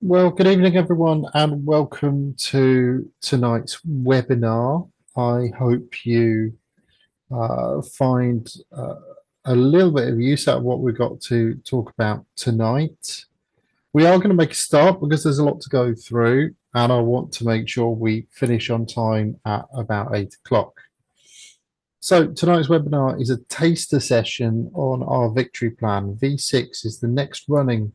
Well, good evening, everyone, and welcome to tonight's webinar. I hope you find a little bit of use out of what we've got to talk about tonight. We are going to make a start because there's a lot to go through, and I want to make sure we finish on time at about 8 o'clock. So tonight's webinar is a taster session on our victory plan. V6 is the next running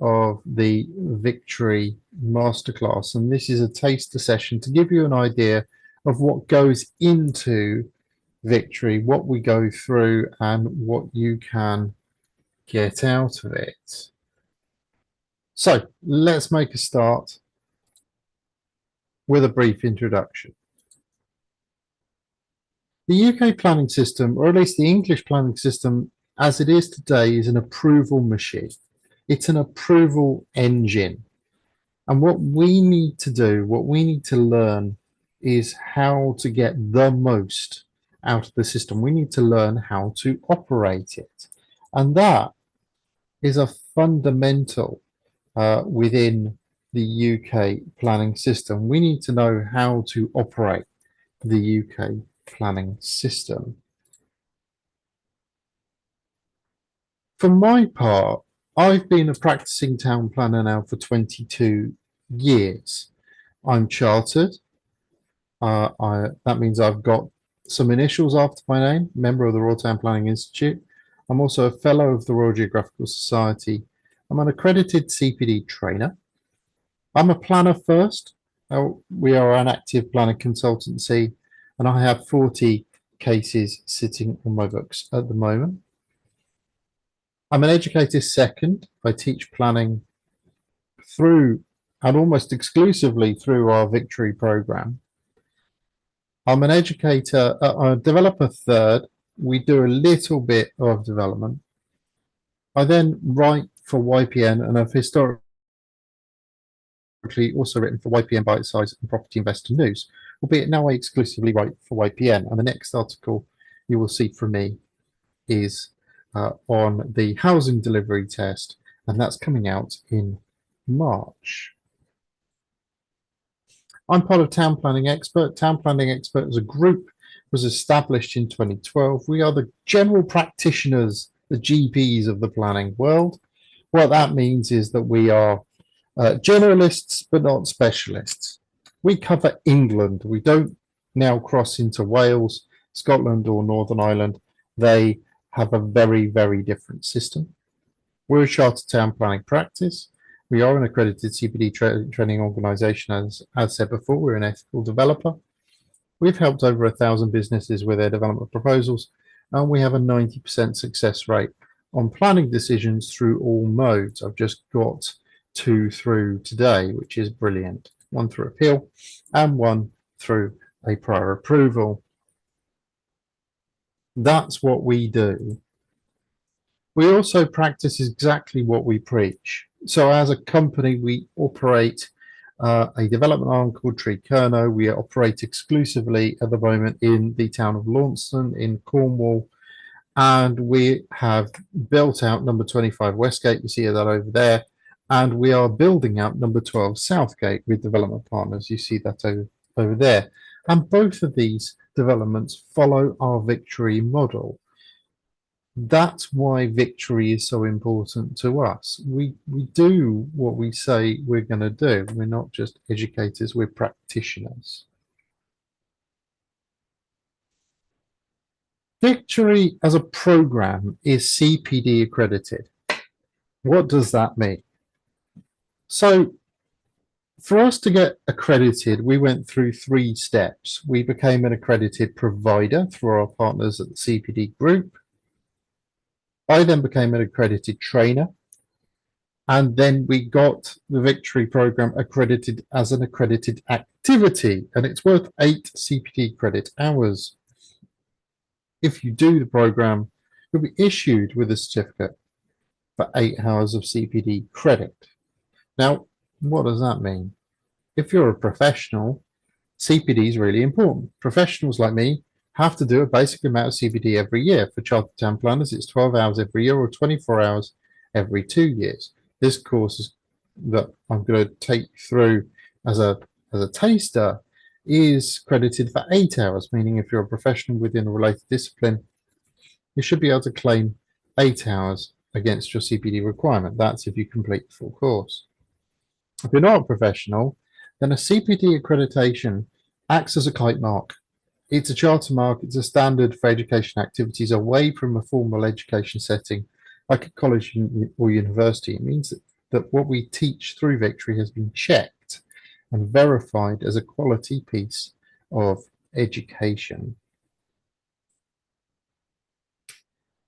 of the Victory Masterclass, and this is a taster session to give you an idea of what goes into Victory, what we go through, and what you can get out of it. So let's make a start with a brief introduction. The UK planning system, or at least the English planning system as it is today, is an approval machine. It's an approval engine. And what we need to do, what we need to learn is how to get the most out of the system. We need to learn how to operate it. And that is a fundamental within the UK planning system. We need to know how to operate the UK planning system. For my part, I've been a practicing town planner now for 22 years. I'm chartered. That means I've got some initials after my name, member of the Royal Town Planning Institute. I'm also a fellow of the Royal Geographical Society. I'm an accredited CPD trainer. I'm a planner first. We are an active planner consultancy, and I have 40 cases sitting on my books at the moment. I'm an educator second. I teach planning through and almost exclusively through our Victory program. I'm an educator, a developer third. We do a little bit of development. I then write for YPN and have historically also written for YPN Bite Size and Property Investor News, albeit now I exclusively write for YPN. And the next article you will see from me is on the housing delivery test, and that's coming out in March. I'm part of Town Planning Expert. Town Planning Expert as a group was established in 2012. We are the general practitioners, the GPs of the planning world. What that means is that we are generalists, but not specialists. We cover England. We don't now cross into Wales, Scotland, or Northern Ireland. They have a very, very different system. We're a chartered town planning practice. We are an accredited CPD training organisation, as said before. We're an ethical developer. We've helped over 1,000 businesses with their development proposals, and we have a 90% success rate on planning decisions through all modes. I've just got 2 through today, which is brilliant. 1 through appeal and 1 through a prior approval. That's what we do. We also practice exactly what we preach. So as a company, we operate a development arm called Tree Kerno. We operate exclusively at the moment in the town of Launceston in Cornwall. And we have built out number 25 Westgate, you see that over there. And we are building out number 12 Southgate with development partners. You see that over there. And both of these developments follow our Victory model. That's why Victory is so important to us. We do what we say we're going to do. We're not just educators, we're practitioners. Victory as a program is CPD accredited. What does that mean? So for us to get accredited, we went through 3 steps. We became an accredited provider through our partners at the CPD group. I then became an accredited trainer, and then we got the Victory program accredited as an accredited activity, and it's worth 8 CPD credit hours. If you do the program, you'll be issued with a certificate for 8 hours of CPD credit. Now, what does that mean? If you're a professional, CPD is really important. Professionals like me have to do a basic amount of CPD every year. For chartered town planners, it's 12 hours every year or 24 hours every 2 years. This course is that I'm going to take through as a taster is credited for 8 hours, meaning if you're a professional within a related discipline, you should be able to claim 8 hours against your CPD requirement. That's if you complete the full course. If you're not a professional, then a CPD accreditation acts as a kite mark. It's a charter mark, it's a standard for education activities away from a formal education setting, like a college or university. It means that what we teach through Victory has been checked and verified as a quality piece of education.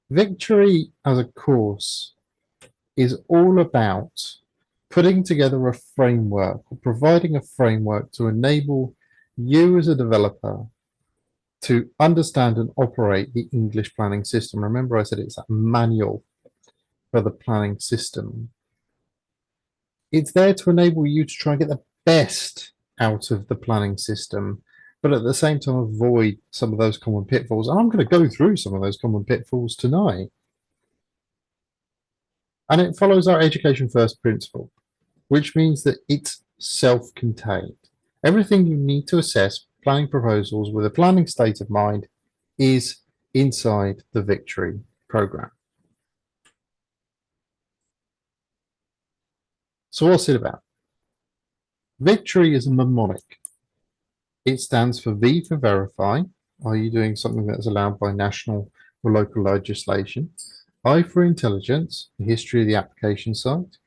Victory as a course is all about putting together a framework or providing a framework to enable you as a developer to understand and operate the English planning system. Remember, I said it's a manual for the planning system. It's there to enable you to try and get the best out of the planning system, but at the same time avoid some of those common pitfalls. And I'm going to go through some of those common pitfalls tonight. And it follows our education first principle, which means that it's self-contained. Everything you need to assess planning proposals with a planning state of mind is inside the Victory program. So what's it about? Victory is a mnemonic. It stands for V for verify. Are you doing something that's allowed by national or local legislation? I for intelligence, the history of the application site.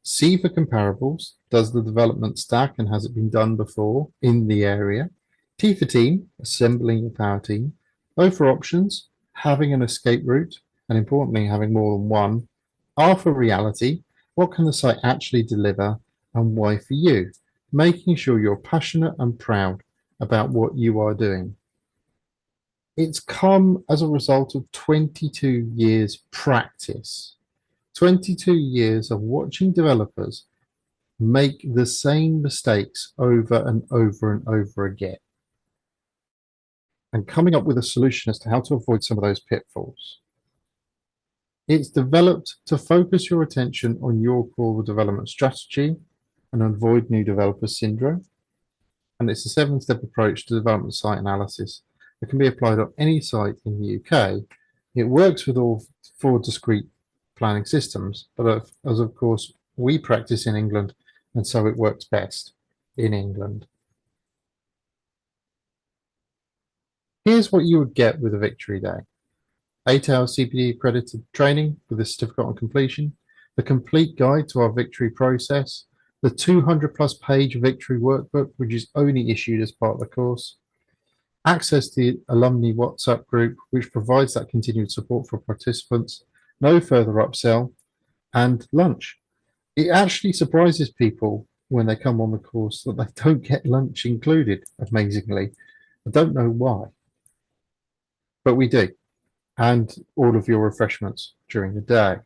C for comparables. Does the development stack and has it been done before in the area? T for team, assembling a power team. O for options, having an escape route, and importantly, having more than one. R for reality, what can the site actually deliver, and why for you? Making sure you're passionate and proud about what you are doing. It's come as a result of 22 years practice, 22 years of watching developers make the same mistakes over and over and over again, and coming up with a solution as to how to avoid some of those pitfalls. It's developed to focus your attention on your core development strategy and avoid new developer syndrome. And it's a 7-step approach to development site analysis that can be applied on any site in the UK. It works with all 4 discrete planning systems, but as of course we practice in England, and so it works best in England. Here's what you would get with a Victory Day. 8-hour CPD accredited training with a certificate on completion, the complete guide to our Victory process, the 200+ page Victory workbook, which is only issued as part of the course, access to the alumni WhatsApp group, which provides that continued support for participants, no further upsell, and lunch. It actually surprises people when they come on the course that they don't get lunch included, amazingly. I don't know why, but we do. And all of your refreshments during the day.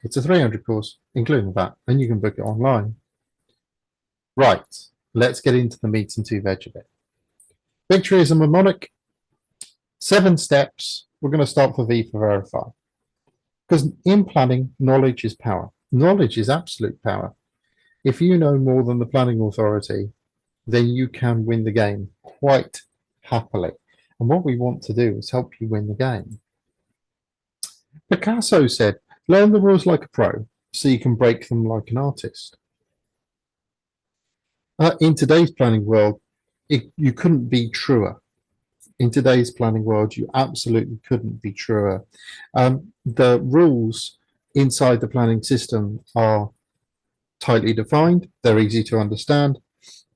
It's a 300 course, including that, and you can book it online. Right, let's get into the meat and 2 veg of it. Victory is a mnemonic. 7 steps. We're going to start with V for verify. Because in planning, knowledge is power. Knowledge is absolute power. If you know more than the planning authority, then you can win the game quite happily. And what we want to do is help you win the game. Picasso said, learn the rules like a pro, so you can break them like an artist. In today's planning world, you couldn't be truer. In today's planning world, you absolutely couldn't be truer. The rules inside the planning system are tightly defined, they're easy to understand,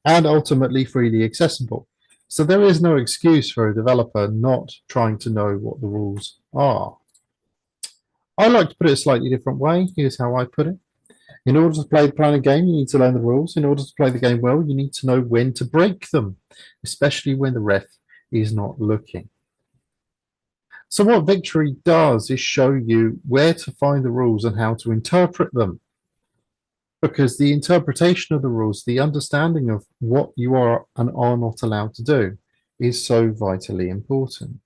and ultimately freely accessible. So there is no excuse for a developer not trying to know what the rules are. I like to put it a slightly different way. Here's how I put it. In order to play the planning game, you need to learn the rules. In order to play the game well, you need to know when to break them, especially when the ref is not looking. So what Victory does is show you where to find the rules and how to interpret them. Because the interpretation of the rules, the understanding of what you are and are not allowed to do, is so vitally important.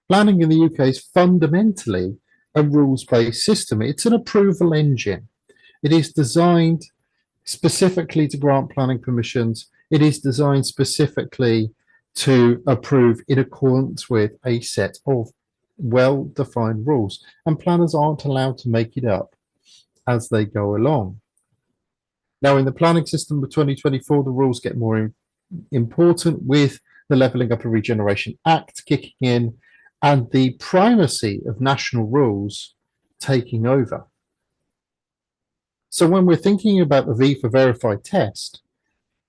Planning in the UK is fundamentally a rules-based system. It's an approval engine. It is designed specifically to grant planning permissions. It is designed specifically to approve in accordance with a set of well-defined rules, and planners aren't allowed to make it up as they go along. Now, in the planning system of 2024, the rules get more important with the Levelling Up and Regeneration Act kicking in and the primacy of national rules taking over. So when we're thinking about the V for verified test,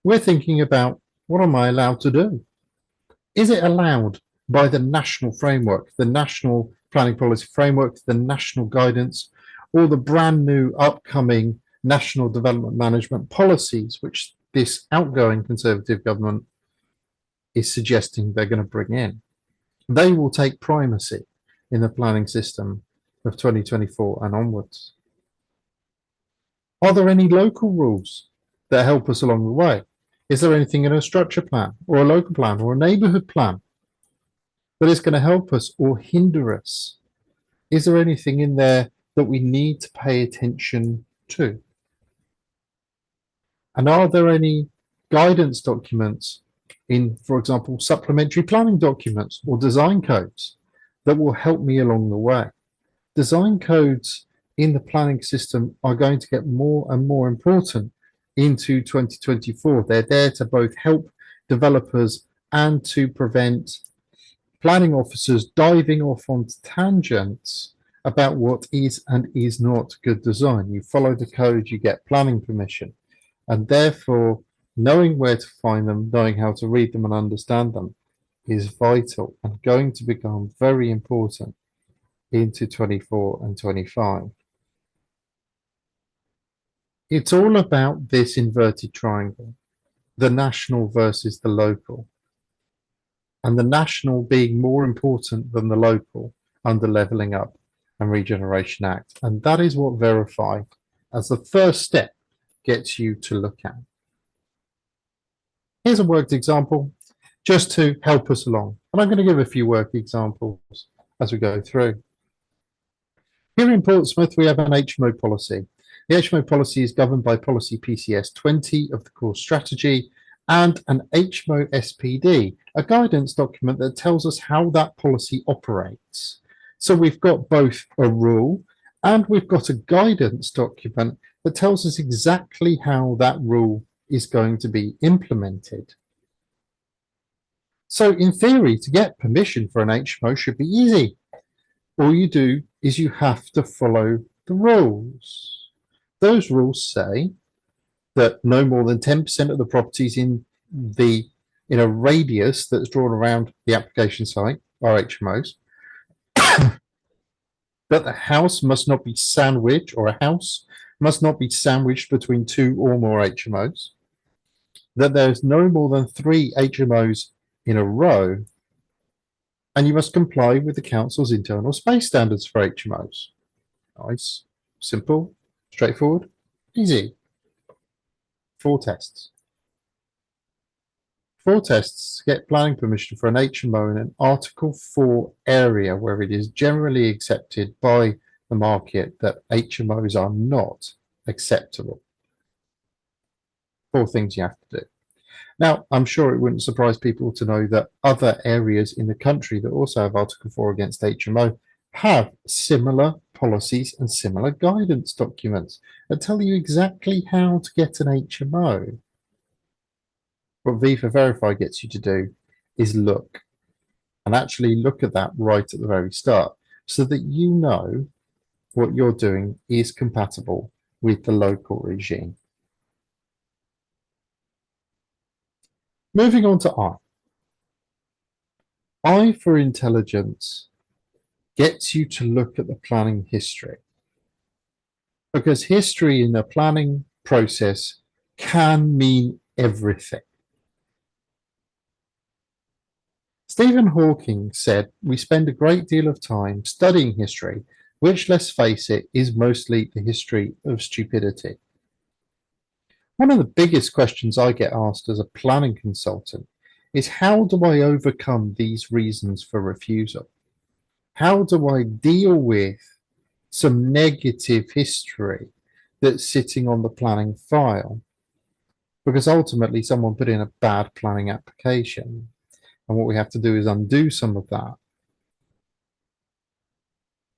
we're thinking about, what am I allowed to do? Is it allowed by the national framework, the national planning policy framework, the national guidance, or the brand new upcoming national development management policies, which this outgoing Conservative government is suggesting they're going to bring in? They will take primacy in the planning system of 2024 and onwards. Are there any local rules that help us along the way? Is there anything in a structure plan or a local plan or a neighbourhood plan that is going to help us or hinder us? Is there anything in there that we need to pay attention to? And are there any guidance documents in, for example, supplementary planning documents or design codes that will help me along the way? Design codes in the planning system are going to get more and more important into 2024. They're there to both help developers and to prevent planning officers diving off on tangents about what is and is not good design. You follow the code, you get planning permission, and therefore knowing where to find them, knowing how to read them and understand them is vital and going to become very important into 24 and 25. It's all about this inverted triangle, the national versus the local, and the national being more important than the local under Levelling Up and Regeneration Act. And that is what Verify, as the first step, gets you to look at. Here's a worked example just to help us along. And I'm going to give a few work examples as we go through. Here in Portsmouth, we have an HMO policy. The HMO policy is governed by policy PCS 20 of the core strategy and an HMO SPD, a guidance document that tells us how that policy operates. So we've got both a rule and we've got a guidance document that tells us exactly how that rule is going to be implemented. So in theory, to get permission for an HMO should be easy. All you do is you have to follow the rules. Those rules say that no more than 10% of the properties in a radius that's drawn around the application site are HMOs. That the house must not be sandwiched, or a house must not be sandwiched between two or more HMOs. That there's no more than 3 HMOs in a row, and you must comply with the council's internal space standards for HMOs. Nice, simple, straightforward, easy. 4 tests. 4 tests to get planning permission for an HMO in an Article 4 area where it is generally accepted by the market that HMOs are not acceptable. 4 things you have to do. Now, I'm sure it wouldn't surprise people to know that other areas in the country that also have Article 4 against HMO have similar policies and similar guidance documents that tell you exactly how to get an HMO. What V for Verify gets you to do is look, and actually look at that right at the very start, so that you know what you're doing is compatible with the local regime. Moving on to I. I for intelligence gets you to look at the planning history, because history in the planning process can mean everything. Stephen Hawking said, "We spend a great deal of time studying history, which, let's face it, is mostly the history of stupidity." One of the biggest questions I get asked as a planning consultant is, how do I overcome these reasons for refusal? How do I deal with some negative history that's sitting on the planning file, because ultimately someone put in a bad planning application, and what we have to do is undo some of that.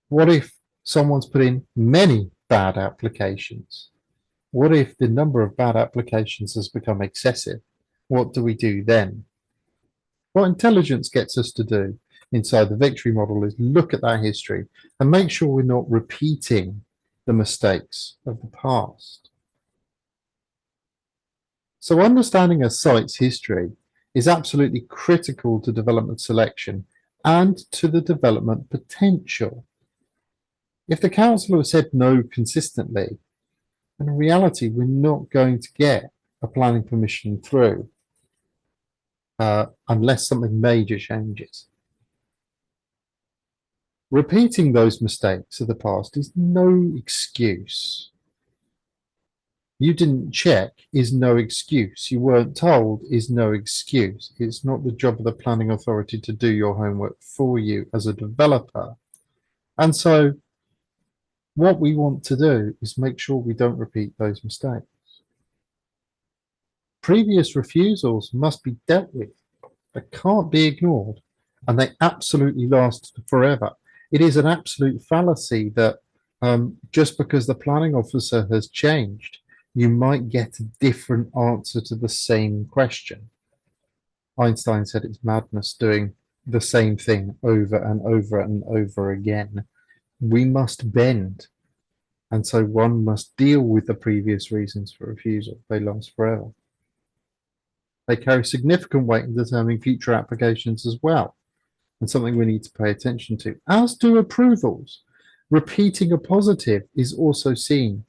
What if someone's put in many bad applications? What if the number of bad applications has become excessive? What do we do then? What intelligence gets us to do inside the victory model is look at that history and make sure we're not repeating the mistakes of the past. So understanding a site's history is absolutely critical to development selection and to the development potential. If the council has said no consistently, in reality, we're not going to get a planning permission through unless something major changes. Repeating those mistakes of the past is no excuse. You didn't check is no excuse. You weren't told is no excuse. It's not the job of the planning authority to do your homework for you as a developer. And so what we want to do is make sure we don't repeat those mistakes. Previous refusals must be dealt with. They can't be ignored, and they absolutely last forever. It is an absolute fallacy that just because the planning officer has changed, you might get a different answer to the same question. Einstein said it's madness doing the same thing over and over and over again. We must bend, and so one must deal with the previous reasons for refusal. They last forever. They carry significant weight in determining future applications as well, and something we need to pay attention to, as do approvals. Repeating a positive is also seen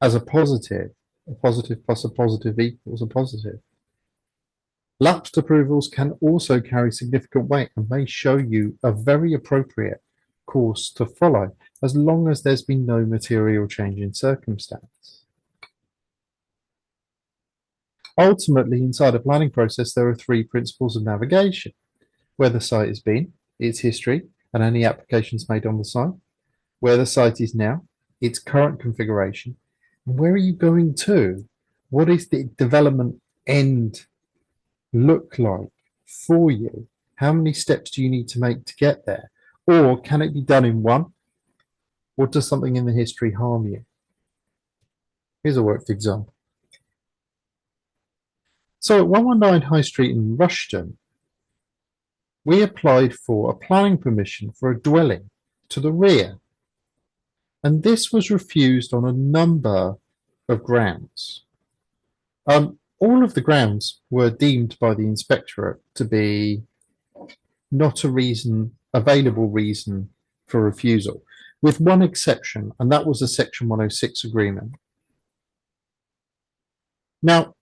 as a positive. A positive plus a positive equals a positive. Lapsed approvals can also carry significant weight and may show you a very appropriate course to follow, as long as there's been no material change in circumstance. Ultimately, inside a planning process, there are three principles of navigation: where the site has been, its history, and any applications made on the site; where the site is now, its current configuration, and where are you going to? What is the development end look like for you? How many steps do you need to make to get there? Or can it be done in one? Or does something in the history harm you? Here's a worked example. So at 119 High Street in Rushden, we applied for a planning permission for a dwelling to the rear. And this was refused on a number of grounds. All of the grounds were deemed by the inspectorate to be not a available reason for refusal, with one exception, and that was a Section 106 agreement. Now,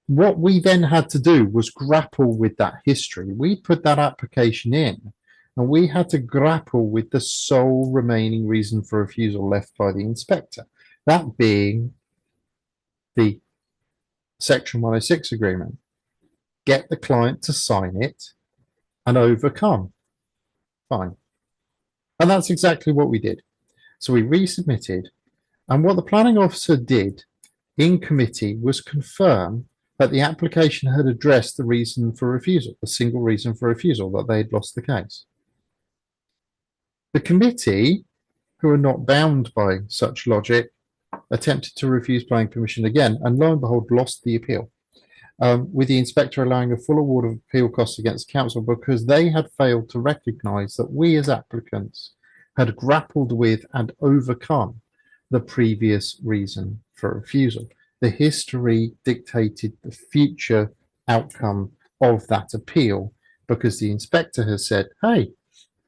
what we then had to do was grapple with that history. We put that application in, and we had to grapple with the sole remaining reason for refusal left by the inspector, that being the Section 106 agreement. Get the client to sign it and overcome. Fine. And that's exactly what we did. So we resubmitted, and what the planning officer did in committee was confirm that the application had addressed the reason for refusal, the single reason for refusal, that they had lost the case. The committee, who are not bound by such logic, attempted to refuse planning permission again, and lo and behold, lost the appeal, with the inspector allowing a full award of appeal costs against council because they had failed to recognise that we as applicants had grappled with and overcome the previous reason for refusal. The history dictated the future outcome of that appeal because the inspector has said, hey,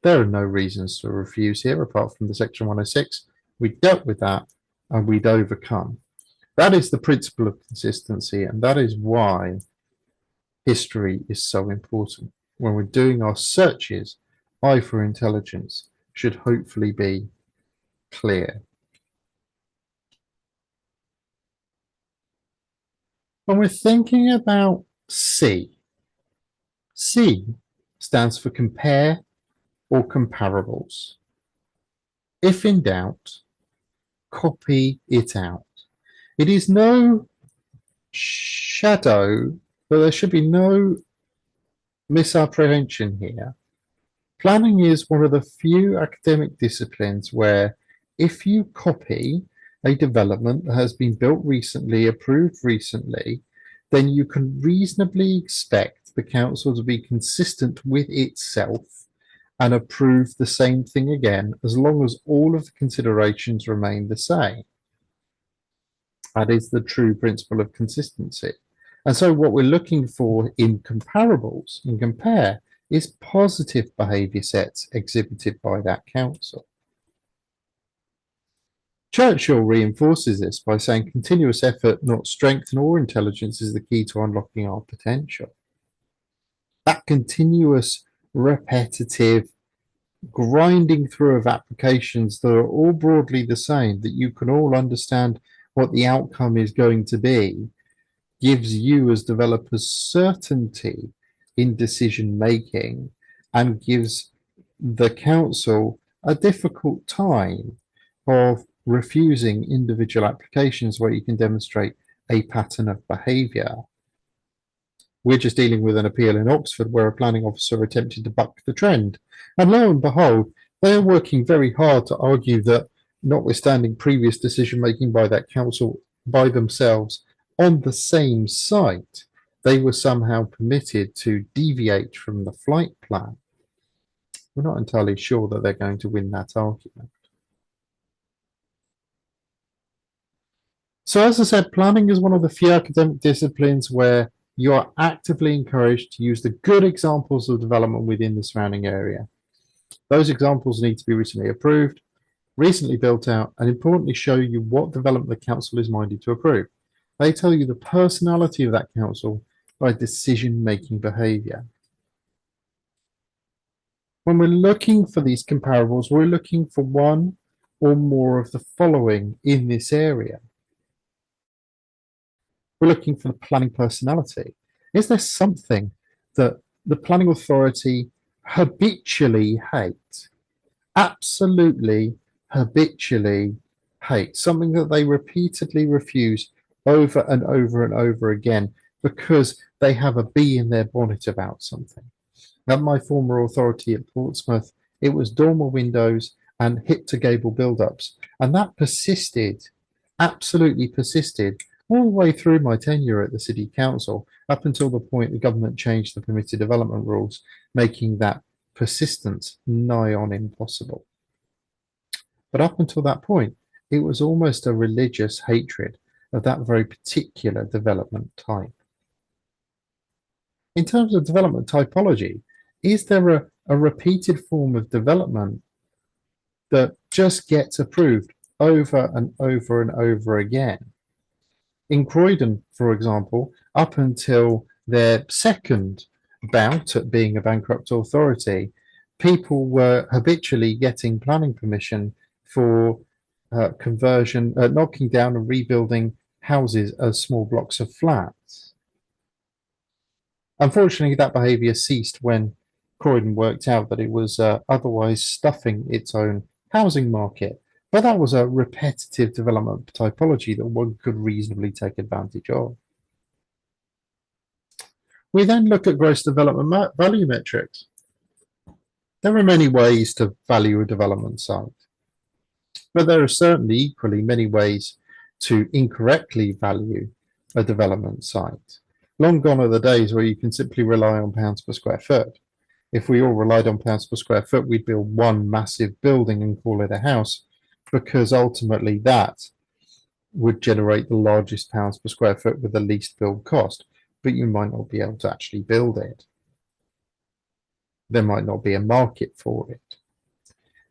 there are no reasons to refuse here apart from the Section 106. We dealt with that and we'd overcome. That is the principle of consistency, and that is why history is so important. When we're doing our searches, I for intelligence should hopefully be clear. When we're thinking about C, C stands for compare or comparables. If in doubt, copy it out. It is no shadow, but there should be no misapprehension here. Planning is one of the few academic disciplines where if you copy a development that has been built recently, approved recently, then you can reasonably expect the council to be consistent with itself and approve the same thing again, as long as all of the considerations remain the same. That is the true principle of consistency. And so what we're looking for in comparables and compare is positive behaviour sets exhibited by that council. Churchill reinforces this by saying continuous effort, not strength nor intelligence, is the key to unlocking our potential. That continuous, repetitive, grinding through of applications that are all broadly the same, that you can all understand what the outcome is going to be, gives you as developers certainty in decision making and gives the council a difficult time of refusing individual applications where you can demonstrate a pattern of behaviour. We're just dealing with an appeal in Oxford where a planning officer attempted to buck the trend. And lo and behold, they are working very hard to argue that, notwithstanding previous decision making by that council by themselves on the same site, they were somehow permitted to deviate from the flight plan. We're not entirely sure that they're going to win that argument. So as I said, planning is one of the few academic disciplines where you are actively encouraged to use the good examples of development within the surrounding area. Those examples need to be recently approved, recently built out, and importantly show you what development the council is minded to approve. They tell you the personality of that council by decision-making behaviour. When we're looking for these comparables, we're looking for one or more of the following in this area. We're looking for the planning personality. Is there something that the planning authority habitually hates? Absolutely habitually hate, something that they repeatedly refuse over and over and over again because they have a bee in their bonnet about something. At my former authority at Portsmouth, it was dormer windows and hip to gable build-ups, and that persisted, absolutely persisted, all the way through my tenure at the City Council, up until the point the government changed the permitted development rules, making that persistence nigh on impossible. But up until that point, it was almost a religious hatred of that very particular development type. In terms of development typology, is there a repeated form of development that just gets approved over and over and over again? In Croydon, for example, up until their second bout at being a bankrupt authority, people were habitually getting planning permission for conversion, knocking down and rebuilding houses as small blocks of flats. Unfortunately, that behaviour ceased when Croydon worked out that it was otherwise stuffing its own housing market. But that was a repetitive development typology that one could reasonably take advantage of. We then look at gross development value metrics. There are many ways to value a development site, but there are certainly equally many ways to incorrectly value a development site. Long gone are the days where you can simply rely on pounds per square foot. If we all relied on pounds per square foot, we'd build one massive building and call it a house, because ultimately that would generate the largest pounds per square foot with the least build cost, but you might not be able to actually build it. There might not be a market for it.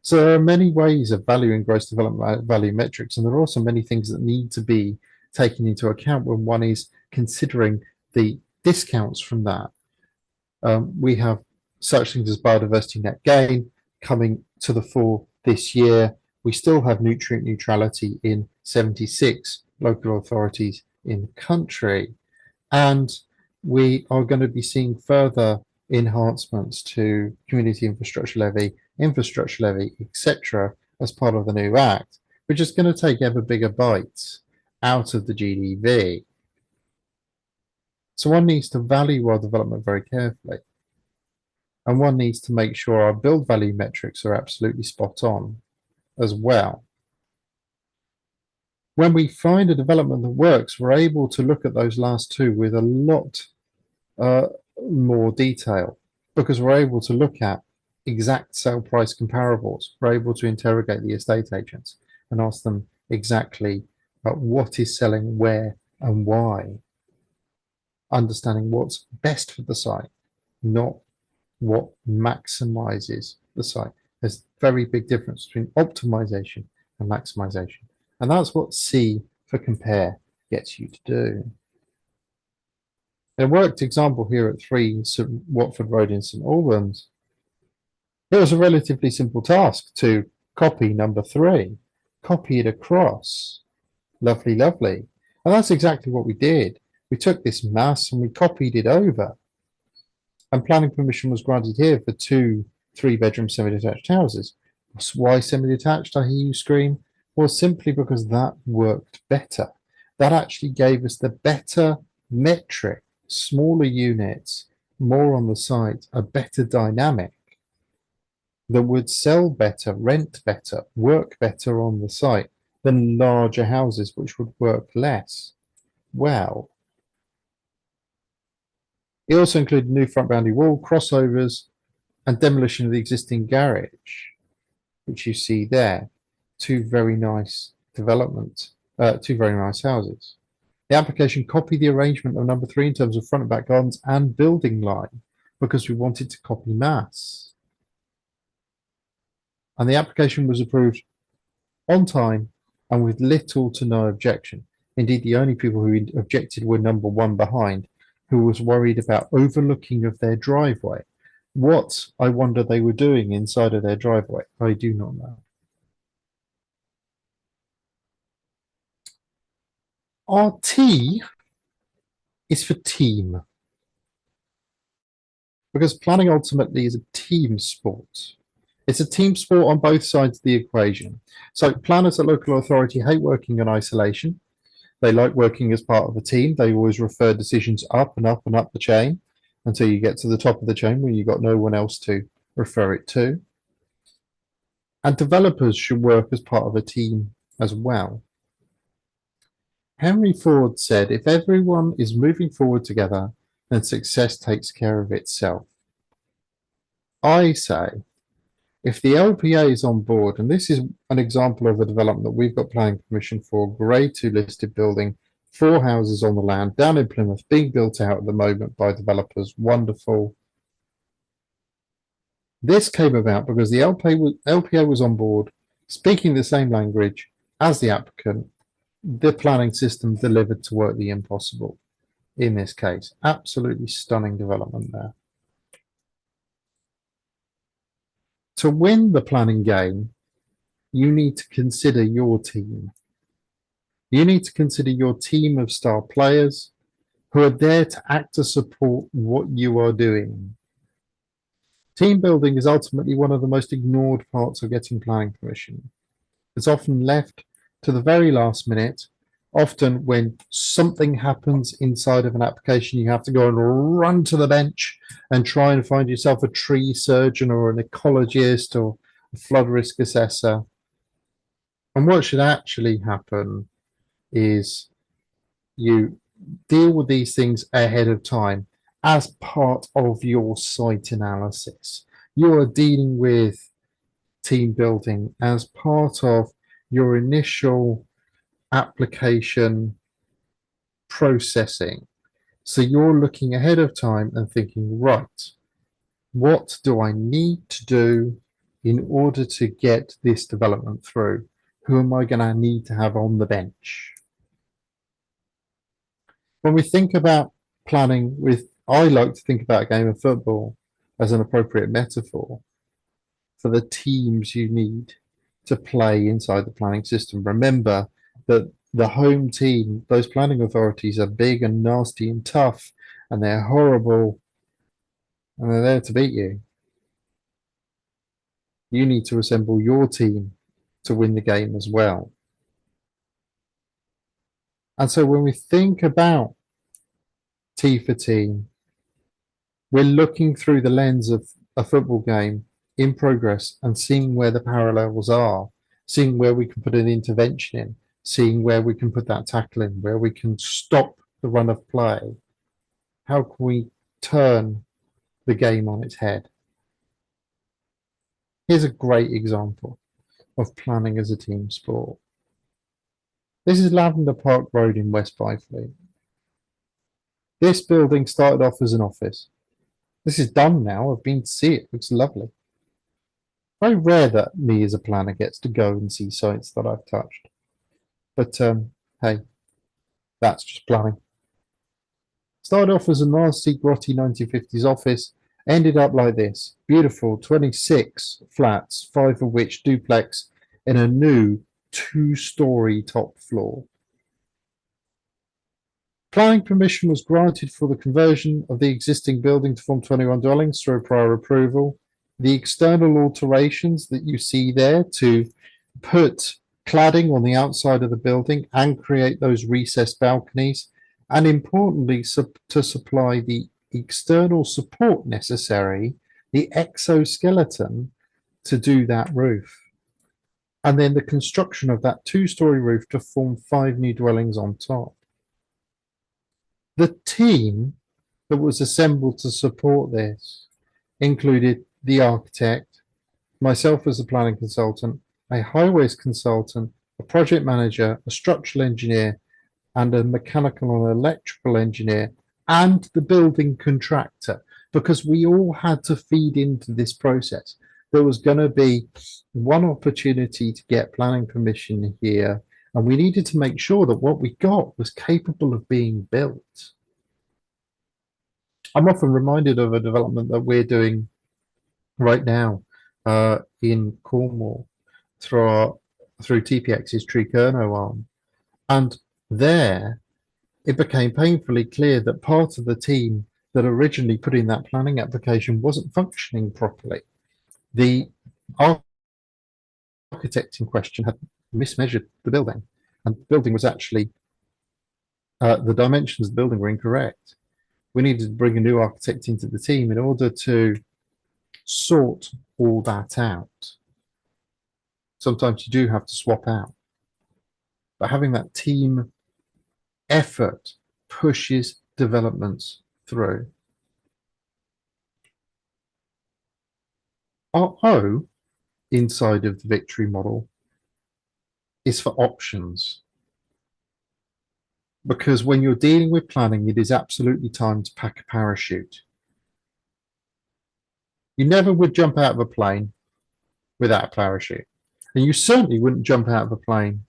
So there are many ways of valuing gross development value metrics, and there are also many things that need to be taken into account when one is considering the discounts from that. We have such things as biodiversity net gain coming to the fore this year. We still have nutrient neutrality in 76 local authorities in the country, and we are going to be seeing further enhancements to community infrastructure levy, etc., as part of the new act, which is going to take ever bigger bites out of the GDV. So one needs to value our development very carefully. And one needs to make sure our build value metrics are absolutely spot on as well. When we find a development that works, we're able to look at those last two with a lot more detail because we're able to look at exact sale price comparables. We're able to interrogate the estate agents and ask them exactly what is selling where and why, understanding what's best for the site, not what maximizes the site. There's a very big difference between optimization and maximization. And that's what C for compare gets you to do. A worked example here at 3 St. Watford Road in St Albans. It was a relatively simple task to copy number 3, copy it across. Lovely, lovely. And that's exactly what we did. We took this mass and we copied it over. And planning permission was granted here for 2 3-bedroom semi-detached houses. Why semi-detached, I hear you scream? Well, simply because that worked better. That actually gave us the better metric, smaller units, more on the site, a better dynamic that would sell better, rent better, work better on the site than larger houses, which would work less well. It also included new front boundary wall, crossovers, and demolition of the existing garage, which you see there. 2 very nice developments, 2 very nice houses. The application copied the arrangement of number 3 in terms of front and back gardens and building line because we wanted to copy mass. And the application was approved on time and with little to no objection. Indeed, the only people who objected were number 1 behind, who was worried about overlooking of their driveway. What, I wonder, they were doing inside of their driveway, I do not know. RT is for team, because planning ultimately is a team sport. It's a team sport on both sides of the equation. So planners at local authority hate working in isolation. They like working as part of a team. They always refer decisions up and up and up the chain until you get to the top of the chain where you've got no one else to refer it to. And developers should work as part of a team as well. Henry Ford said, if everyone is moving forward together, then success takes care of itself. I say, if the LPA is on board, and this is an example of a development that we've got planning permission for, grade 2 listed building, 4 houses on the land down in Plymouth, being built out at the moment by developers, wonderful. This came about because the LPA was on board, speaking the same language as the applicant. The planning system delivered to work the impossible in this case. Absolutely stunning development there. To win the planning game, you need to consider your team. You need to consider your team of star players who are there to act to support what you are doing. Team building is ultimately one of the most ignored parts of getting planning permission. It's often left to the very last minute. Often when something happens inside of an application, you have to go and run to the bench and try and find yourself a tree surgeon or an ecologist or a flood risk assessor. And what should actually happen is you deal with these things ahead of time as part of your site analysis. You are dealing with team building as part of your initial application processing. So you're looking ahead of time and thinking, right, what do I need to do in order to get this development through? Who am I going to need to have on the bench? When we think about planning I like to think about a game of football as an appropriate metaphor for the teams you need to play inside the planning system. Remember that the home team, those planning authorities are big and nasty and tough, and they're horrible, and they're there to beat you. You need to assemble your team to win the game as well. And so when we think about T for team, we're looking through the lens of a football game in progress and seeing where the parallels are, seeing where we can put an intervention in, seeing where we can put that tackle in, where we can stop the run of play. How can we turn the game on its head? Here's a great example of planning as a team sport. This is Lavender Park Road in West Byfleet. This building started off as an office. This is done now. I've been to see it. It looks lovely. Very rare that me as a planner gets to go and see sites that I've touched. But hey, that's just planning. Started off as a nasty, grotty 1950s office, ended up like this. Beautiful 26 flats, 5 of which duplex in a new 2-story top floor. Planning permission was granted for the conversion of the existing building to form 21 dwellings through prior approval. The external alterations that you see there to put cladding on the outside of the building and create those recessed balconies, and importantly, to supply the external support necessary, the exoskeleton to do that roof. And then the construction of that 2-story roof to form 5 new dwellings on top. The team that was assembled to support this included the architect, myself as a planning consultant, a highways consultant, a project manager, a structural engineer, and a mechanical and electrical engineer, and the building contractor, because we all had to feed into this process. There was going to be one opportunity to get planning permission here, and we needed to make sure that what we got was capable of being built. I'm often reminded of a development that we're doing right now in Cornwall through TPX's Tree Kerno arm. And there it became painfully clear that part of the team that originally put in that planning application wasn't functioning properly. The architect in question had mismeasured the building, and the building was actually, the dimensions of the building were incorrect. We needed to bring a new architect into the team in order to sort all that out. Sometimes you do have to swap out, but having that team effort pushes developments through. Our O inside of the victory model is for options. Because when you're dealing with planning, it is absolutely time to pack a parachute. You never would jump out of a plane without a parachute. And you certainly wouldn't jump out of a plane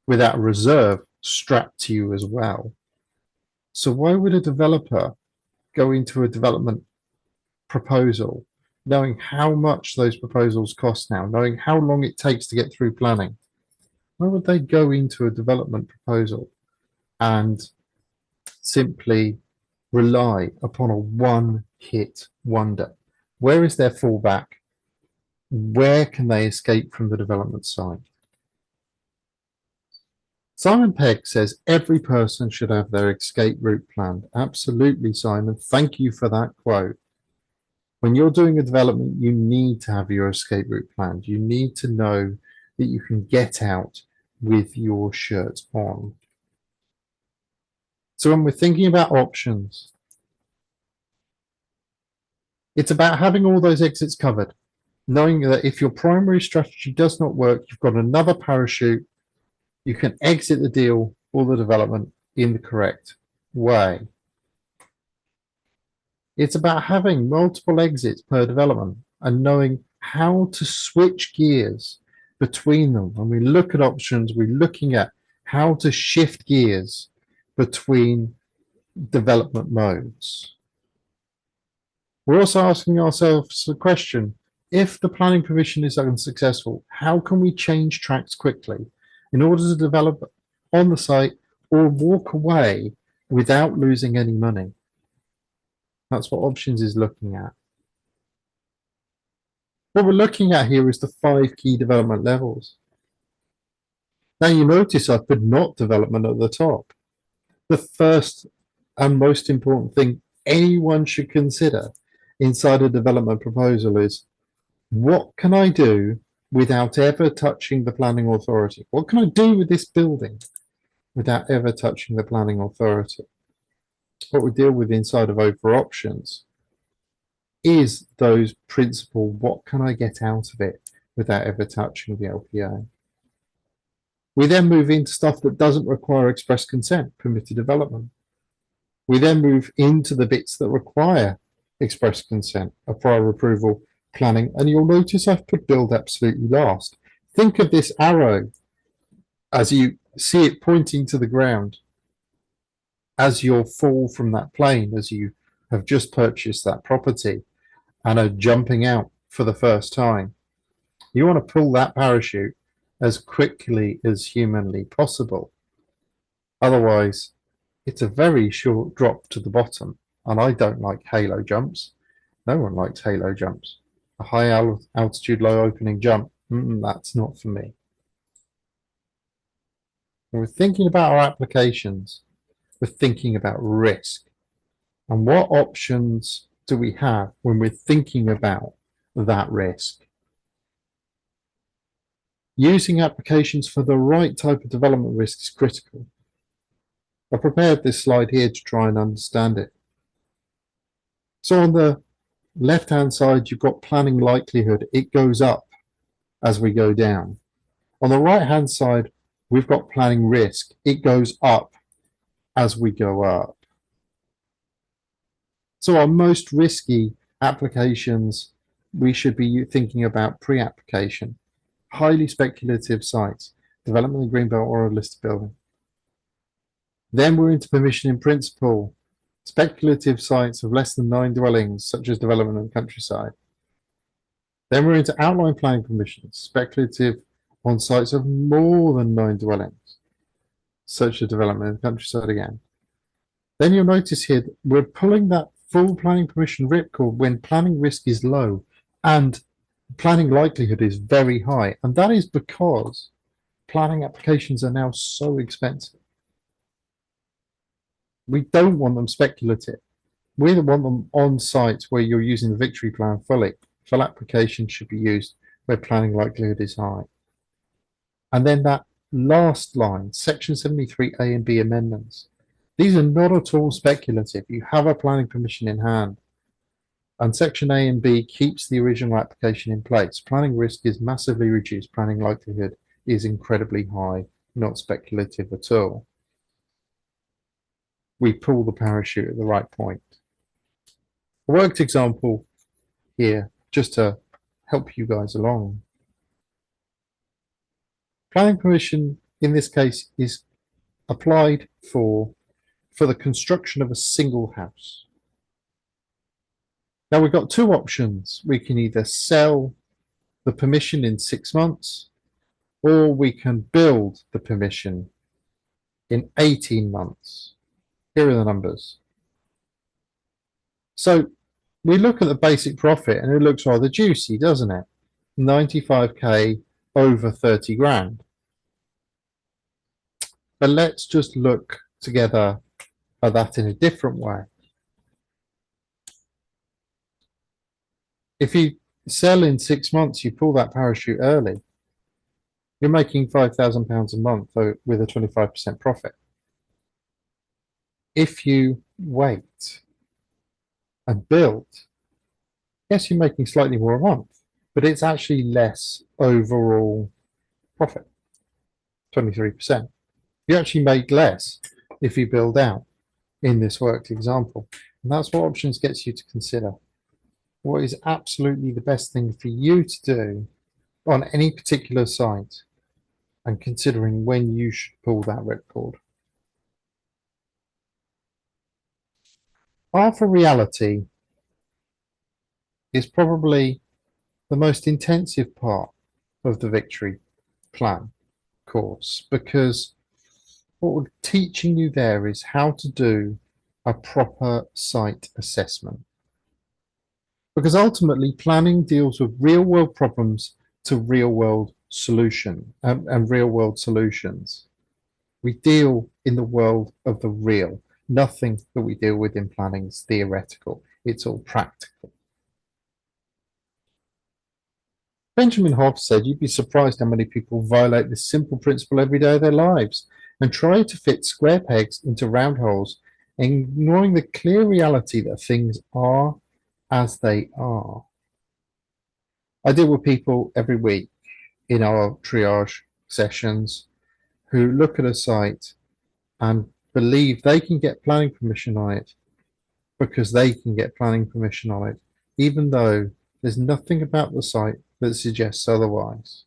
without a reserve strapped to you as well. So why would a developer go into a development proposal knowing how much those proposals cost now, knowing how long it takes to get through planning? Why would they go into a development proposal and simply rely upon a one-hit wonder? Where is their fallback? Where can they escape from the development side? Simon Pegg says every person should have their escape route planned. Absolutely, Simon. Thank you for that quote. When you're doing a development, you need to have your escape route planned. You need to know that you can get out with your shirt on. So when we're thinking about options, it's about having all those exits covered, knowing that if your primary strategy does not work, you've got another parachute. You can exit the deal or the development in the correct way. It's about having multiple exits per development and knowing how to switch gears between them. When we look at options, we're looking at how to shift gears between development modes. We're also asking ourselves the question, if the planning permission is unsuccessful, how can we change tracks quickly in order to develop on the site or walk away without losing any money? That's what options is looking at. What we're looking at here is the 5 key development levels. Now you notice I put not development at the top. The first and most important thing anyone should consider inside a development proposal is, what can I do without ever touching the planning authority? What can I do with this building without ever touching the planning authority? What we deal with inside of over options is those principle, what can I get out of it without ever touching the LPA? We then move into stuff that doesn't require express consent, permitted development. We then move into the bits that require express consent, a prior approval, planning, and you'll notice I've put build absolutely last. Think of this arrow as you see it pointing to the ground as you'll fall from that plane, as you have just purchased that property and are jumping out for the first time. You want to pull that parachute as quickly as humanly possible. Otherwise, it's a very short drop to the bottom, and I don't like halo jumps. No one likes halo jumps. A high altitude, low opening jump, that's not for me. When we're thinking about our applications, we're thinking about risk. And what options do we have when we're thinking about that risk? Using applications for the right type of development risk is critical. I prepared this slide here to try and understand it. So on the left-hand side, you've got planning likelihood. It goes up as we go down. On the right-hand side, we've got planning risk. It goes up as we go up. So our most risky applications, we should be thinking about pre-application, highly speculative sites, development in Greenbelt or a listed building. Then we're into permission in principle, speculative sites of less than 9 dwellings, such as development in the countryside. Then we're into outline planning permissions, speculative on sites of more than 9 dwellings, such as development in the countryside again. Then you'll notice here that we're pulling that full planning permission ripcord when planning risk is low and planning likelihood is very high. And that is because planning applications are now so expensive. We don't want them speculative. We want them on sites where you're using the victory plan fully. Full application should be used where planning likelihood is high. And then that last line, section 73 A and B amendments. These are not at all speculative. You have a planning permission in hand. And section A and B keeps the original application in place. Planning risk is massively reduced. Planning likelihood is incredibly high, not speculative at all. We pull the parachute at the right point. A worked example here, just to help you guys along. Planning permission in this case is applied for the construction of a single house. Now we've got two options. We can either sell the permission in 6 months, or we can build the permission in 18 months. Here are the numbers. So we look at the basic profit and it looks rather juicy, doesn't it? 95k over 30 grand. But let's just look together at that in a different way. If you sell in 6 months, you pull that parachute early, you're making £5,000 a month with a 25% profit. If you wait and build, yes, you're making slightly more a month, but it's actually less overall profit, 23%. You actually make less if you build out in this worked example. And that's what options gets you to consider. What is absolutely the best thing for you to do on any particular site and considering when you should pull that ripcord. Alpha reality is probably the most intensive part of the victory plan course, because what we're teaching you there is how to do a proper site assessment. Because ultimately planning deals with real world problems to real world solution and real world solutions. We deal in the world of the real. Nothing that we deal with in planning is theoretical. It's all practical. Benjamin Hobbes said you'd be surprised how many people violate this simple principle every day of their lives and try to fit square pegs into round holes, ignoring the clear reality that things are as they are. I deal with people every week in our triage sessions who look at a site and believe they can get planning permission on it because they can get planning permission on it, even though there's nothing about the site that suggests otherwise.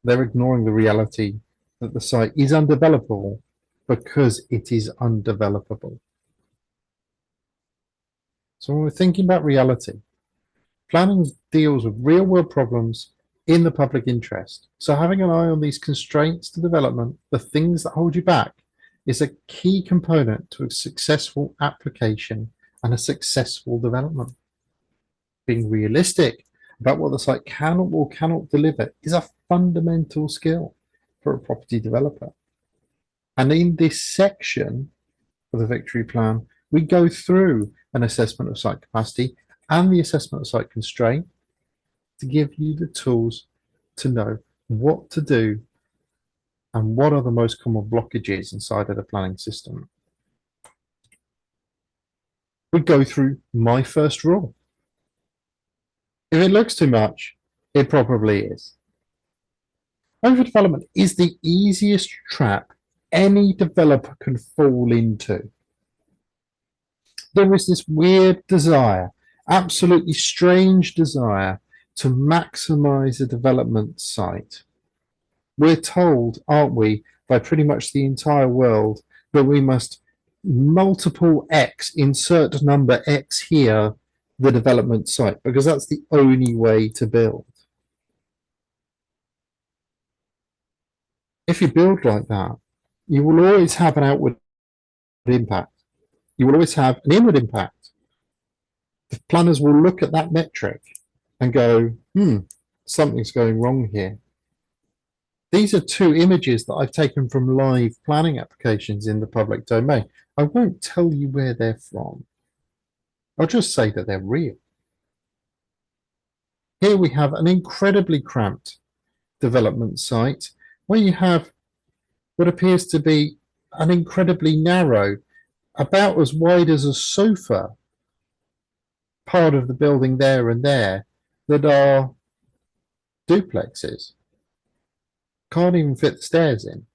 They're ignoring the reality that the site is undevelopable because it is undevelopable. So when we're thinking about reality, planning deals with real world problems in the public interest. So having an eye on these constraints to development, the things that hold you back, is a key component to a successful application and a successful development. Being realistic about what the site can or cannot deliver is a fundamental skill for a property developer. And in this section of the victory plan, we go through an assessment of site capacity and the assessment of site constraint to give you the tools to know what to do and what are the most common blockages inside of the planning system. We go through my first rule. If it looks too much, it probably is. Overdevelopment is the easiest trap any developer can fall into. There is this weird desire, absolutely strange desire, to maximize a development site. We're told, aren't we, by pretty much the entire world, that we must multiple X, insert number X here, the development site, because that's the only way to build. If you build like that, you will always have an outward impact. You will always have an inward impact. The planners will look at that metric and go, something's going wrong here. These are two images that I've taken from live planning applications in the public domain. I won't tell you where they're from. I'll just say that they're real. Here we have an incredibly cramped development site where you have what appears to be an incredibly narrow, about as wide as a sofa, part of the building there and there that are duplexes. Can't even fit the stairs in.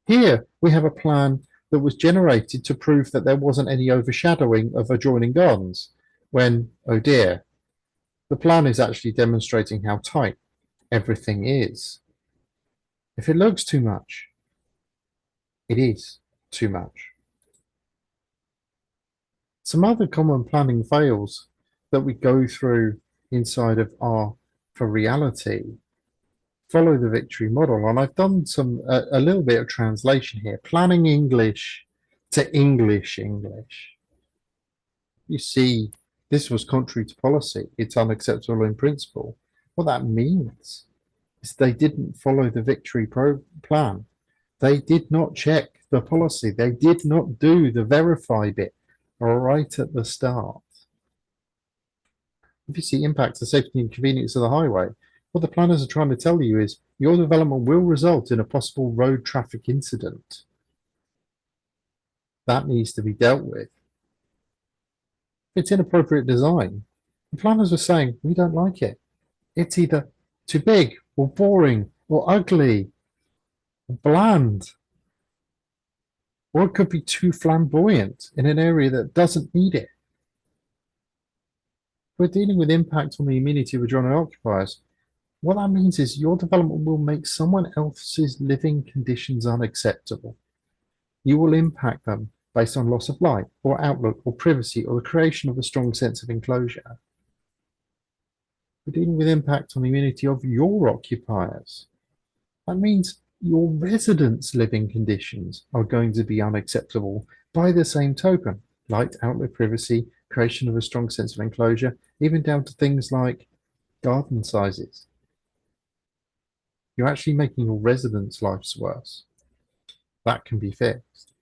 Here we have a plan that was generated to prove that there wasn't any overshadowing of adjoining gardens, when, oh dear, the plan is actually demonstrating how tight everything is. If it looks too much, it is too much. Some other common planning fails that we go through inside of R for reality follow the victory model. And I've done a little bit of translation here, planning English to English. You see, this was contrary to policy. It's unacceptable in principle. What that means is they didn't follow the victory plan. They did not check the policy. They did not do the verify bit right at the start. If you see impact to safety and convenience of the highway, what the planners are trying to tell you is your development will result in a possible road traffic incident. That needs to be dealt with. If it's inappropriate design, the planners are saying, we don't like it. It's either too big or boring or ugly or bland. Or it could be too flamboyant in an area that doesn't need it. We're dealing with impact on the amenity of adjoining occupiers. What that means is your development will make someone else's living conditions unacceptable. You will impact them based on loss of light or outlook or privacy or the creation of a strong sense of enclosure. We're dealing with impact on the amenity of your occupiers. That means your residents' living conditions are going to be unacceptable by the same token. Light, outlook, privacy, creation of a strong sense of enclosure, even down to things like garden sizes. you're actually making your residents' lives worse. That can be fixed.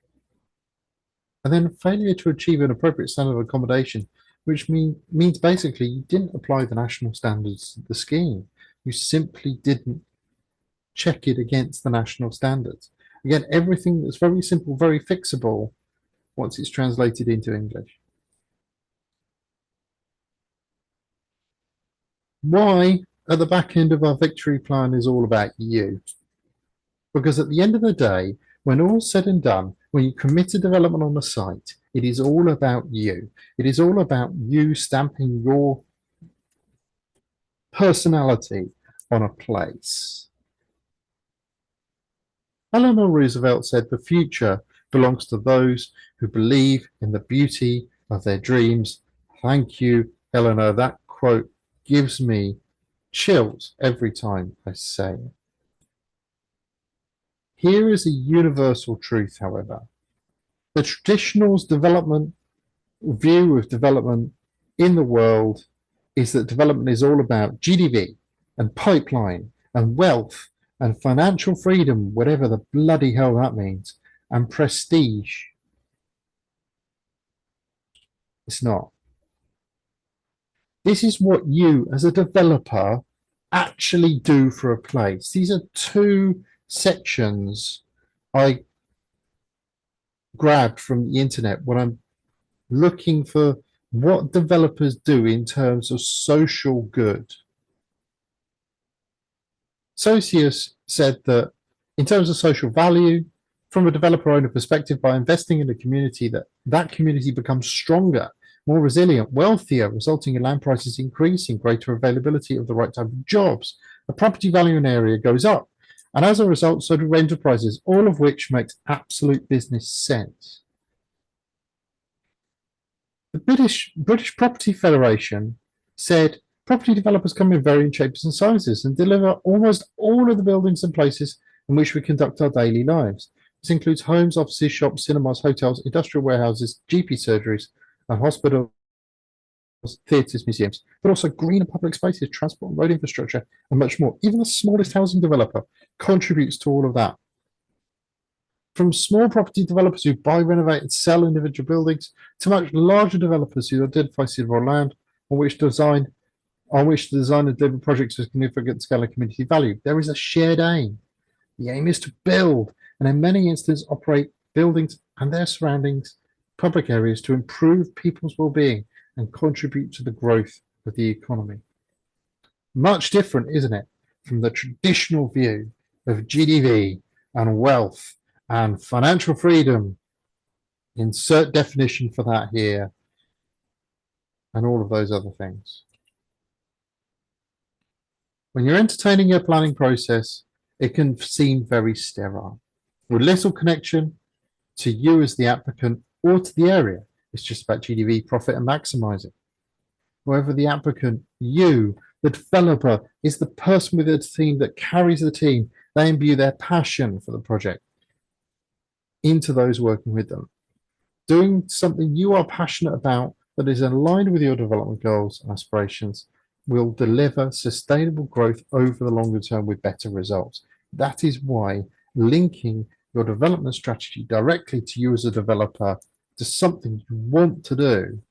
And then failure to achieve an appropriate standard of accommodation, which means basically you didn't apply the national standards to the scheme. You simply didn't check it against the national standards. Again, everything that's very simple, very fixable once it's translated into English. Why at the back end of our victory plan is all about you. Because at the end of the day, when all's said and done, when you commit a development on a site, it is all about you. It is all about you stamping your personality on a place. Eleanor Roosevelt said the future belongs to those who believe in the beauty of their dreams. Thank you, Eleanor. That quote gives me chills every time I say it. Here is a universal truth, however. The traditional development view of development in the world is that development is all about GDP and pipeline and wealth and financial freedom, whatever the bloody hell that means, and prestige. It's not. This is what you, as a developer, actually do for a place. These are two sections I grabbed from the internet when I'm looking for what developers do in terms of social good. Socius said that in terms of social value, from a developer owner perspective, by investing in a community, that community becomes stronger, more resilient, wealthier, resulting in land prices increasing, greater availability of the right type of jobs. The property value in an area goes up. And as a result, so do rental prices, all of which makes absolute business sense. The British Property Federation said property developers come in varying shapes and sizes and deliver almost all of the buildings and places in which we conduct our daily lives. This includes homes, offices, shops, cinemas, hotels, industrial warehouses, GP surgeries, and hospitals, theatres, museums, but also green and public spaces, transport and road infrastructure, and much more. Even the smallest housing developer contributes to all of that. From small property developers who buy, renovate, and sell individual buildings to much larger developers who identify suitable land on which to design and deliver projects of significant scale and community value. There is a shared aim. The aim is to build, and in many instances, operate buildings and their surroundings, public areas, to improve people's well-being and contribute to the growth of the economy. Much different, isn't it, from the traditional view of GDP and wealth and financial freedom. Insert definition for that here, and all of those other things. When you're entertaining your planning process, it can seem very sterile, with little connection to you as the applicant or to the area. It's just about GDP, profit, and maximizing. However, the applicant, you, the developer, is the person with the team that carries the team. They imbue their passion for the project into those working with them. Doing something you are passionate about that is aligned with your development goals and aspirations will deliver sustainable growth over the longer term with better results. That is why linking your development strategy directly to you as a developer to something you want to do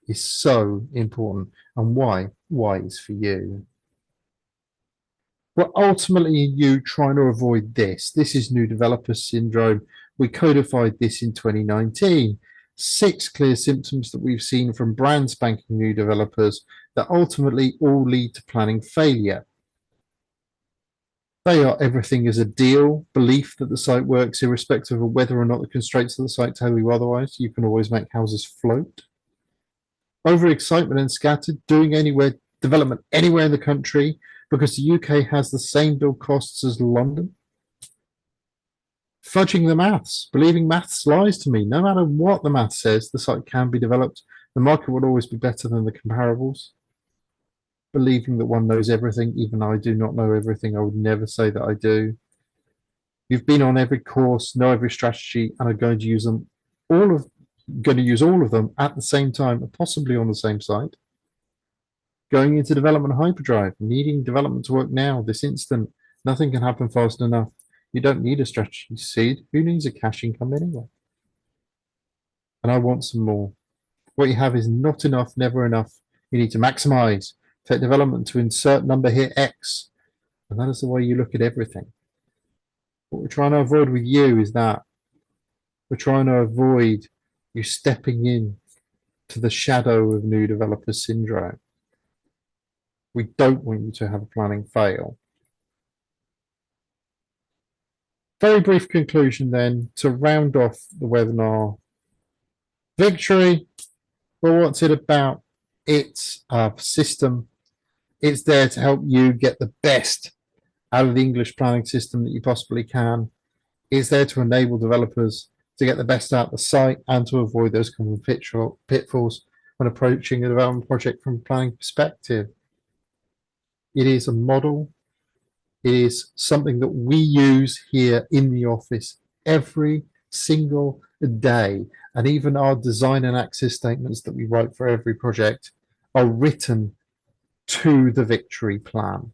is so important, and why is for you. Well, ultimately, you trying to avoid this. This is new developer syndrome. We codified this in 2019. 6 clear symptoms that we've seen from brand spanking new developers that ultimately all lead to planning failure. They are everything is a deal, belief that the site works irrespective of whether or not the constraints of the site tell you otherwise. You can always make houses float. Overexcitement and scattered, doing development anywhere in the country because the UK has the same build costs as London. Fudging the maths, believing maths lies to me. No matter what the math says, the site can be developed. The market will always be better than the comparables. Believing that one knows everything, even though I do not know everything. I would never say that I do. You've been on every course, know every strategy, and are going to use them all of them at the same time, possibly on the same site. Going into development hyperdrive, needing development to work now, this instant, Nothing can happen fast enough. You don't need a strategy seed. Who needs a cash income anyway? And I want some more. What you have is not enough, never enough. You need to maximize. Take development to insert number here, X. And that is the way you look at everything. What we're trying to avoid with you is that we're trying to avoid you stepping in to the shadow of new developer syndrome. We don't want you to have a planning fail. Very brief conclusion then to round off the webinar. Victory. Well, what's it about? It's a system. It's there to help you get the best out of the English planning system that you possibly can. It's there to enable developers to get the best out of the site and to avoid those common pitfalls when approaching a development project from a planning perspective. It is a model. It is something that we use here in the office every single day. And even our design and access statements that we write for every project are written to the victory plan.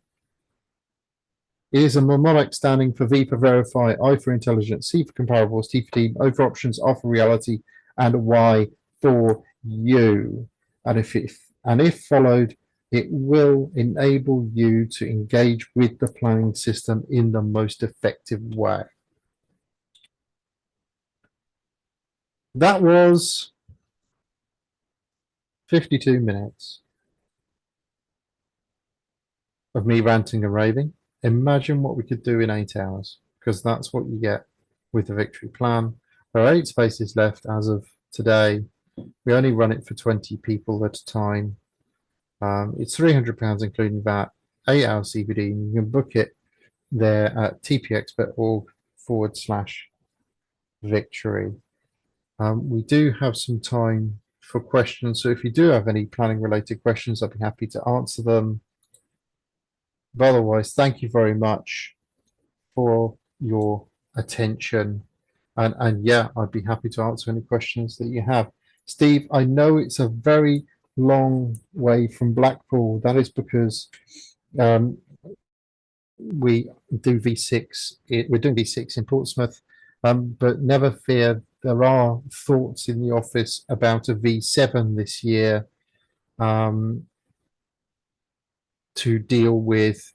It is a mnemonic standing for V for verify, I for intelligence, C for comparables, T for team, O for options, R for reality, and Y for you. And if followed, it will enable you to engage with the planning system in the most effective way. That was 52 minutes of me ranting and raving. Imagine what we could do in 8 hours, because that's what you get with the victory plan. There are 8 spaces left as of today. We only run it for 20 people at a time. It's £300 including that, 8 hours CBD, and you can book it there at tpexpert.org/victory. We do have some time for questions, so if you do have any planning related questions, I'd be happy to answer them. But otherwise, thank you very much for your attention. And yeah, I'd be happy to answer any questions that you have. Steve, I know it's a very long way from Blackpool. That is because we do V6. We're doing V6 in Portsmouth, but never fear. There are thoughts in the office about a V7 this year to deal with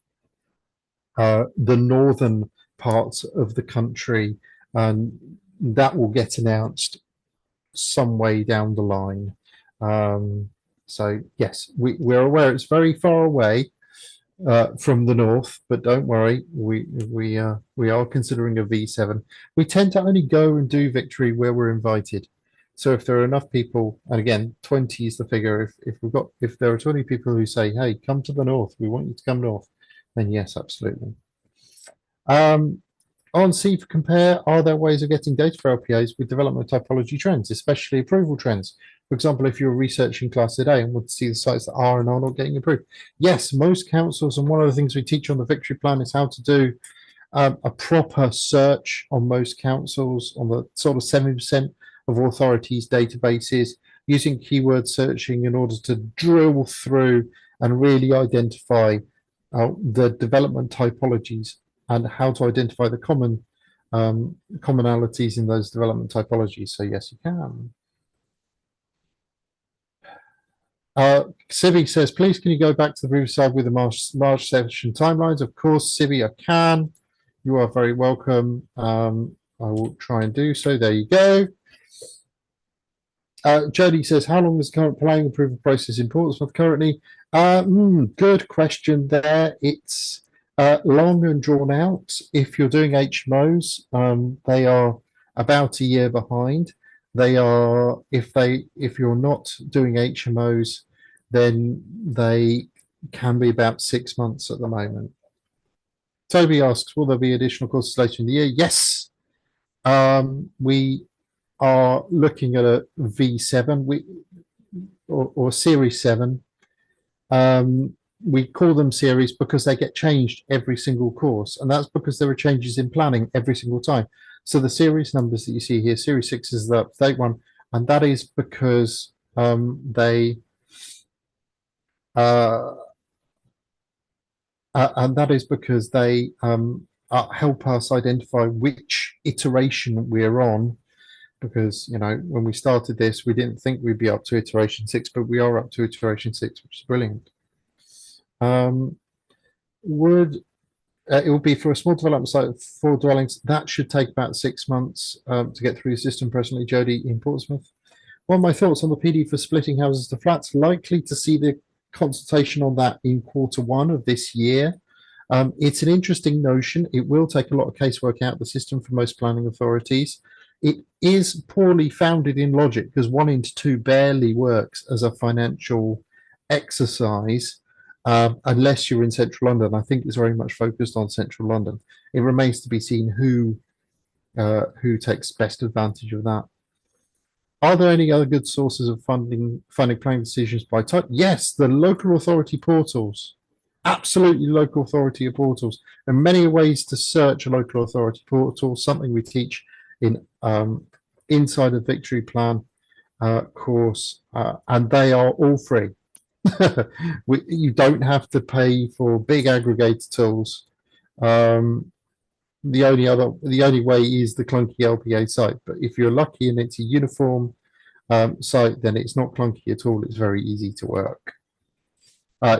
the northern parts of the country, and that will get announced some way down the line. So yes, we're aware it's very far away from the north, but don't worry, we are considering a V7. We tend to only go and do victory where we're invited. So if there are enough people, and again, 20 is the figure. If there are 20 people who say, "Hey, come to the north. We want you to come north," then yes, absolutely. On C for compare, are there ways of getting data for LPAs with development typology trends, especially approval trends? For example, if you're researching class today and want to see the sites that are and are not getting approved. Yes, most councils, and one of the things we teach on the victory plan is how to do a proper search on most councils, on the sort of 70% of authorities' databases, using keyword searching in order to drill through and really identify the development typologies and how to identify the commonalities in those development typologies. So yes, you can. Civi says, please can you go back to the previous slide with the March session timelines? Of course, Civi, I can. You are very welcome. I will try and do so. There you go. Jody says, how long is the current planning approval process in Portsmouth currently? Good question there. It's long and drawn out. If you're doing HMOs, they are about a year behind. They are, if you're not doing HMOs, then they can be about 6 months at the moment. Toby asks, will there be additional courses later in the year? Yes. We are looking at a V7 or Series 7. We call them series because they get changed every single course, and that's because there are changes in planning every single time. So the series numbers that you see here, Series 6 is the up-to-date one, and that is because they And that is because they help us identify which iteration we're on. Because, you know, when we started this, we didn't think we'd be up to iteration 6, but we are up to iteration 6, which is brilliant. Um, would It will be for a small development site of 4 dwellings. That should take about 6 months to get through the system presently, Jody, in Portsmouth. What are my thoughts on the PD for splitting houses to flats? Likely to see the consultation on that in Q1 of this year. It's an interesting notion. It will take a lot of casework out of the system for most planning authorities. It is poorly founded in logic because 1 into 2 barely works as a financial exercise unless you're in central London. I think it's very much focused on central London. It remains to be seen who takes best advantage of that. Are there any other good sources of funding planning decisions by type? Yes, the local authority portals. Absolutely local authority portals. There are many ways to search a local authority portal, something we teach in inside a victory plan course, and they are all free. You don't have to pay for big aggregator tools. The only way is the clunky LPA site, but if you're lucky and it's a uniform site, then it's not clunky at all. It's very easy to work.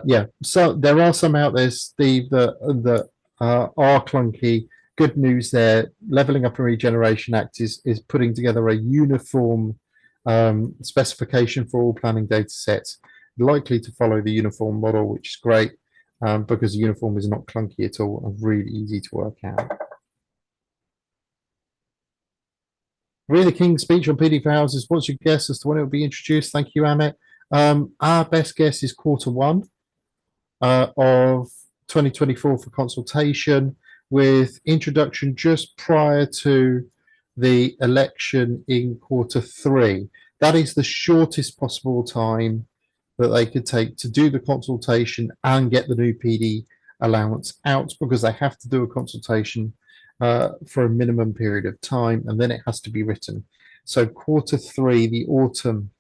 Yeah, so there are some out there, Steve, that are clunky. Good news there. Leveling Up and Regeneration Act is putting together a uniform specification for all planning data sets, likely to follow the uniform model, which is great because the uniform is not clunky at all and really easy to work out. Read the King's speech on PD for houses. What's your guess as to when it will be introduced? Thank you, Amit. Our best guess is Q1 of 2024 for consultation, with introduction just prior to the election in Q3. That is the shortest possible time that they could take to do the consultation and get the new PD allowance out, because they have to do a consultation for a minimum period of time, and then it has to be written. So Q3, the autumn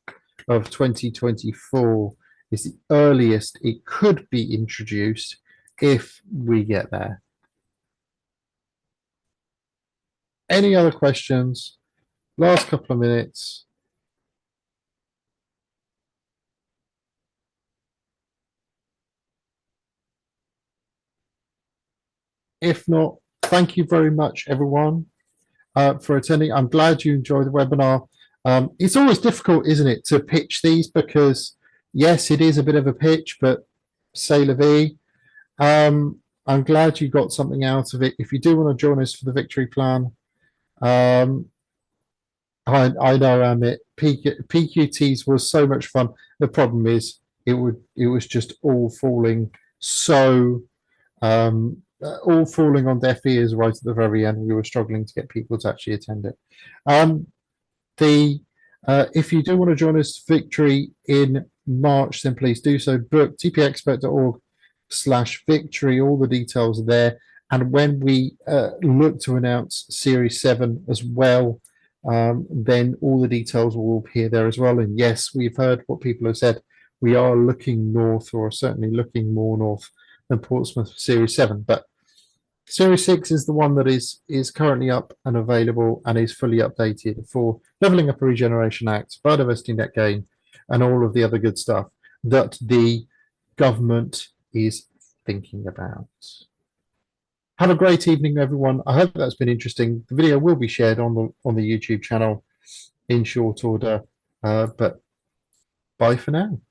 of 2024, is the earliest it could be introduced if we get there. Any other questions? Last couple of minutes. If not, thank you very much, everyone, for attending. I'm glad you enjoyed the webinar. It's always difficult, isn't it, to pitch these, because yes, it is a bit of a pitch, but c'est la vie. I'm glad you got something out of it. If you do want to join us for the victory plan, I know, Amit, PQTs was so much fun. The problem is it was just all falling all falling on deaf ears right at the very end. We were struggling to get people to actually attend it. If you do want to join us victory in March, then please do so. Book tpexpert.org/victory. All the details are there. And when we look to announce Series 7 as well, then all the details will appear there as well. And yes, we've heard what people have said. We are looking north, or certainly looking more north than Portsmouth for Series 7. But Series 6 is the one that is currently up and available and is fully updated for Levelling Up a Regeneration Act, biodiversity net gain, and all of the other good stuff that the government is thinking about. Have a great evening, everyone. I hope that's been interesting. The video will be shared on the YouTube channel in short order, but bye for now.